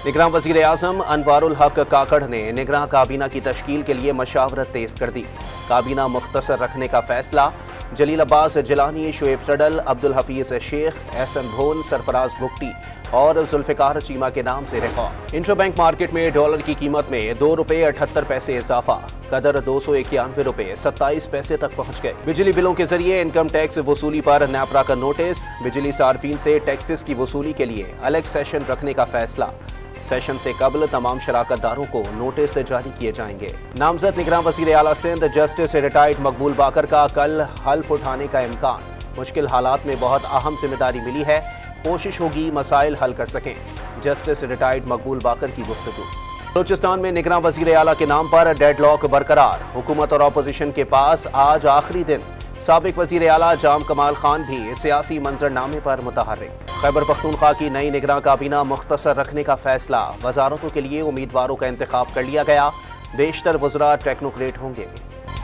निगरान वज़ीर आज़म अनवारुल हक काकड़ ने निगरान काबीना की तश्कील के लिए मशावरत तेज कर दी। काबीना मुख्तसर रखने का फैसला। जलील अब्बास जिलानी, शुएब सडल, अब्दुल हफीज शेख, एहसन भोन, सरफराज बुगटी और जुल्फ़िकार चीमा के नाम से रिकॉर्ड। इंटरबैंक मार्केट में डॉलर की कीमत में 2 रुपये 78 पैसे इजाफा, कदर 291 रुपये 27 पैसे तक पहुंच गए। बिजली बिलों के जरिए इनकम टैक्स वसूली पर नैपरा का नोटिस। बिजली सार्फिन से टैक्सेस की वसूली के लिए अलग सेशन रखने का फैसला। सेशन से कबल तमाम शराकतदारों को नोटिस जारी किए जाएंगे। नामजद निगरान वज़ीर आला सिंध जस्टिस रिटायर्ड मकबूल बाकर का कल हल्फ उठाने का इम्कान। मुश्किल हालात में बहुत अहम जिम्मेदारी मिली है, कोशिश होगी मसाइल हल कर सकें। जस्टिस रिटायर्ड मकबूल बाकर की गुफ्तगू। बलूचिस्तान में निगरान वज़ीर आला के नाम पर डेडलॉक बरकरार। हुकूमत और अपोजिशन के पास आज आखिरी दिन। साबिक वज़ीर आला जाम कमाल खान भी सियासी मंजरनामे पर मुतहर्रिक। खैबर पख्तूनख्वा की नई निगरान काबीना मुख्तसर रखने का फैसला। वजारतों के लिए उम्मीदवारों का इंतखाब कर लिया गया। बेशतर वज़रा टेक्नोक्रेट होंगे।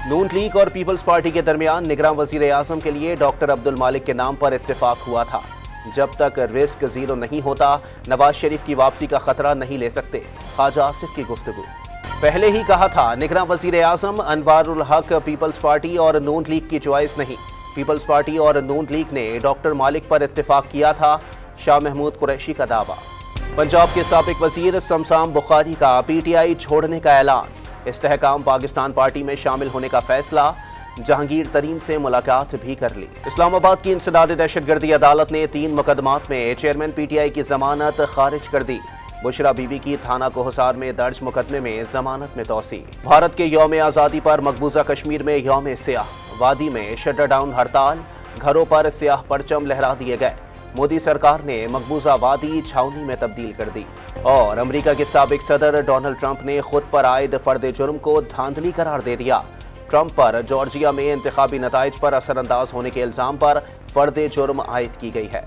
नून लीग और पीपल्स पार्टी के दरमियान निगरान वज़ीर आज़म के लिए डॉक्टर अब्दुल मालिक के नाम पर इत्तेफाक हुआ था। जब तक रिस्क जीरो नहीं होता, नवाज शरीफ की वापसी का खतरा नहीं ले सकते। ख्वाजा आसिफ की गुफ्तगू। पहले ही कहा था, निगरान वज़ीर आज़म अनवारुल हक पीपल्स पार्टी और नून लीग की चॉइस नहीं। पीपल्स पार्टी और नून लीग ने डॉक्टर मालिक पर इत्तेफाक किया था। शाह महमूद कुरैशी का दावा। पंजाब के साबिक वज़ीर शमशाम बुखारी का PTI छोड़ने का ऐलान। इस्तेहकाम पाकिस्तान पार्टी में शामिल होने का फैसला। जहांगीर तरीन से मुलाकात भी कर ली। इस्लामाबाद की इंसदाद दहशतगर्दी अदालत ने 3 मुकदमात में चेयरमैन PTI की जमानत खारिज कर दी। बुशरा बीबी की थाना कोहसार में दर्ज मुकदमे में जमानत में तौसी। भारत के यौम आज़ादी पर मकबूजा कश्मीर में यौम सियाह। वादी में शटर डाउन हड़ताल, घरों पर सियाह परचम लहरा दिए गए। मोदी सरकार ने मकबूजा वादी छावनी में तब्दील कर दी। और अमेरिका के साबिक सदर डोनाल्ड ट्रंप ने खुद पर आयद फर्द जुर्म को धांधली करार दे दिया। ट्रंप पर जॉर्जिया में इंतखाबी नताइज पर असरअंदाज होने के इल्जाम पर फर्द जुर्म आयद की गई है।